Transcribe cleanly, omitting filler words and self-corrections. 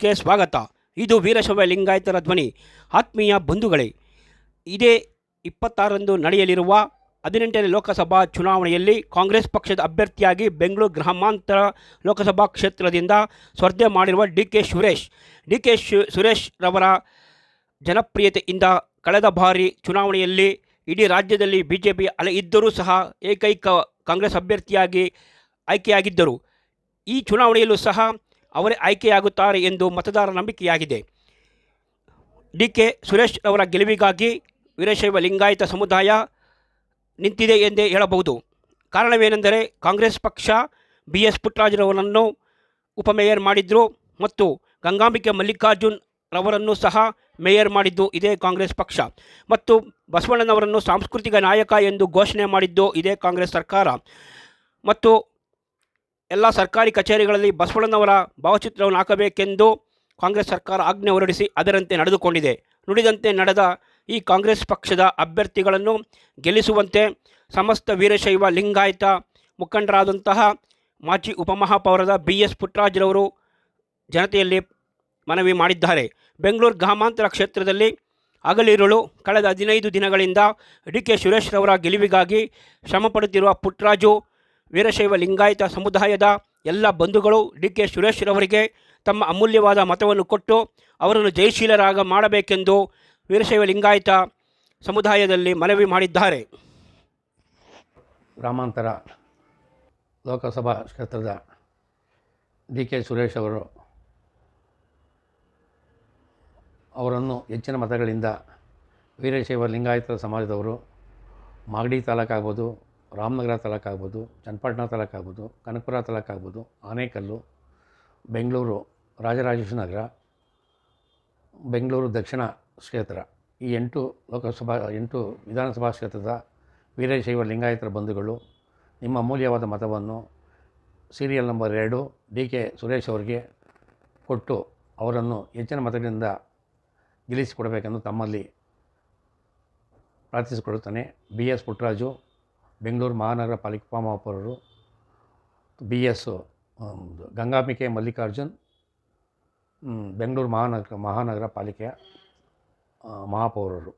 ನ್ಯೂಸ್ಗೆ ಸ್ವಾಗತ. ಇದು ವೀರಶೈವ ಲಿಂಗಾಯತರ ಧ್ವನಿ. ಆತ್ಮೀಯ ಬಂಧುಗಳೇ, ಇದೇ 26ರಂದು ನಡೆಯಲಿರುವ 18ನೇ ಲೋಕಸಭಾ ಚುನಾವಣೆಯಲ್ಲಿ ಕಾಂಗ್ರೆಸ್ ಪಕ್ಷದ ಅಭ್ಯರ್ಥಿಯಾಗಿ ಬೆಂಗಳೂರು ಗ್ರಾಮಾಂತರ ಲೋಕಸಭಾ ಕ್ಷೇತ್ರದಿಂದ ಸ್ಪರ್ಧೆ ಮಾಡಿರುವ ಡಿ ಕೆ ಸುರೇಶ್ ರವರ ಜನಪ್ರಿಯತೆಯಿಂದ ಕಳೆದ ಬಾರಿ ಚುನಾವಣೆಯಲ್ಲಿ ಇಡೀ ರಾಜ್ಯದಲ್ಲಿ ಬಿಜೆಪಿ ಅಲೆ ಇದ್ದರೂ ಸಹ ಏಕೈಕ ಕಾಂಗ್ರೆಸ್ ಅಭ್ಯರ್ಥಿಯಾಗಿ ಆಯ್ಕೆಯಾಗಿದ್ದರು. ಈ ಚುನಾವಣೆಯಲ್ಲೂ ಸಹ ಅವರೇ ಆಯ್ಕೆಯಾಗುತ್ತಾರೆ ಎಂದು ಮತದಾರರ ನಂಬಿಕೆಯಾಗಿದೆ. ಡಿ ಕೆ ಸುರೇಶ್ ಅವರ ಗೆಲುವಿಗಾಗಿ ವೀರಶೈವ ಲಿಂಗಾಯತ ಸಮುದಾಯ ನಿಂತಿದೆ ಎಂದೇ ಹೇಳಬಹುದು. ಕಾರಣವೇನೆಂದರೆ ಕಾಂಗ್ರೆಸ್ ಪಕ್ಷ BS ಪುಟ್ಟರಾಜುರವರನ್ನು ಉಪಮೇಯರ್ ಮಾಡಿದ್ರು ಮತ್ತು ಗಂಗಾಂಬಿಕೆ ಮಲ್ಲಿಕಾರ್ಜುನ್ ರವರನ್ನು ಸಹ ಮೇಯರ್ ಮಾಡಿದ್ದು ಇದೇ ಕಾಂಗ್ರೆಸ್ ಪಕ್ಷ ಮತ್ತು ಬಸವಣ್ಣನವರನ್ನು ಸಾಂಸ್ಕೃತಿಕ ನಾಯಕ ಎಂದು ಘೋಷಣೆ ಮಾಡಿದ್ದು ಇದೇ ಕಾಂಗ್ರೆಸ್ ಸರ್ಕಾರ ಮತ್ತು ಎಲ್ಲ ಸರ್ಕಾರಿ ಕಚೇರಿಗಳಲ್ಲಿ ಬಸವಣ್ಣನವರ ಭಾವಚಿತ್ರವನ್ನು ಹಾಕಬೇಕೆಂದು ಕಾಂಗ್ರೆಸ್ ಸರ್ಕಾರ ಆಜ್ಞೆ ಹೊರಡಿಸಿ ಅದರಂತೆ ನಡೆದುಕೊಂಡಿದೆ. ನುಡಿದಂತೆ ನಡೆದ ಈ ಕಾಂಗ್ರೆಸ್ ಪಕ್ಷದ ಅಭ್ಯರ್ಥಿಗಳನ್ನು ಗೆಲ್ಲಿಸುವಂತೆ ಸಮಸ್ತ ವೀರಶೈವ ಲಿಂಗಾಯತ ಮುಖಂಡರಾದಂತಹ ಮಾಜಿ ಉಪಮಹಾಪೌರದ BS ಪುಟ್ಟರಾಜುರವರು ಜನತೆಯಲ್ಲಿ ಮನವಿ ಮಾಡಿದ್ದಾರೆ. ಬೆಂಗಳೂರು ಗ್ರಾಮಾಂತರ ಕ್ಷೇತ್ರದಲ್ಲಿ ಹಗಲಿರುಳು ಕಳೆದ 15 ದಿನಗಳಿಂದ ಡಿ ಕೆ ಸುರೇಶ್ ರವರ ಗೆಲುವಿಗಾಗಿ ಶ್ರಮಪಡುತ್ತಿರುವ ಪುಟ್ಟರಾಜು ವೀರಶೈವ ಲಿಂಗಾಯತ ಸಮುದಾಯದ ಎಲ್ಲ ಬಂಧುಗಳು ಡಿ ಕೆ ಸುರೇಶ್ ರವರಿಗೆ ತಮ್ಮ ಅಮೂಲ್ಯವಾದ ಮತವನ್ನು ಕೊಟ್ಟು ಅವರನ್ನು ಜಯಶೀಲರಾಗ ಮಾಡಬೇಕೆಂದು ವೀರಶೈವ ಲಿಂಗಾಯತ ಸಮುದಾಯದಲ್ಲಿ ಮನವಿ ಮಾಡಿದ್ದಾರೆ. ಗ್ರಾಮಾಂತರ ಲೋಕಸಭಾ ಕ್ಷೇತ್ರದ ಡಿ ಕೆ ಸುರೇಶ್ ಅವರನ್ನು ಹೆಚ್ಚಿನ ಮತಗಳಿಂದ ವೀರಶೈವ ಲಿಂಗಾಯತ ಸಮಾಜದವರು ಮಾಗಡಿ ತಾಲೂಕಾಗ್ಬೋದು, ರಾಮನಗರ ತಾಲೂಕಾಗ್ಬೋದು, ಚನ್ನಪಟ್ಟಣ ತಾಲೂಕಾಗ್ಬೋದು, ಕನಕಪುರ ತಾಲೂಕಾಗ್ಬೋದು, ಆನೇಕಲ್ಲು, ಬೆಂಗಳೂರು ರಾಜರಾಜೇಶ್ವರಿ ನಗರ, ಬೆಂಗಳೂರು ದಕ್ಷಿಣ ಕ್ಷೇತ್ರ ಈ 8 ವಿಧಾನಸಭಾ ಕ್ಷೇತ್ರದ ವೀರಶೈವ ಲಿಂಗಾಯತರ ಬಂಧುಗಳು ನಿಮ್ಮ ಅಮೂಲ್ಯವಾದ ಮತವನ್ನು serial number 2 D K Suresh ಅವರಿಗೆ ಕೊಟ್ಟು ಅವರನ್ನು ಹೆಚ್ಚಿನ ಮತಗಳಿಂದ ಗೆಲ್ಲಿಸಿಕೊಡಬೇಕೆಂದು ತಮ್ಮಲ್ಲಿ ಪ್ರಾರ್ಥಿಸಿಕೊಳ್ಳುತ್ತಾನೆ. BS ಪುಟ್ಟರಾಜು, ಬೆಂಗಳೂರು ಮಹಾನಗರ ಪಾಲಿಕೆ ಉಪಮಹಾಪೌರರು, BS ಗಂಗಾಂಬಿಕೆ ಮಲ್ಲಿಕಾರ್ಜುನ್, ಬೆಂಗಳೂರು ಮಹಾನಗರ ಪಾಲಿಕೆಯ ಮಹಾಪೌರರು.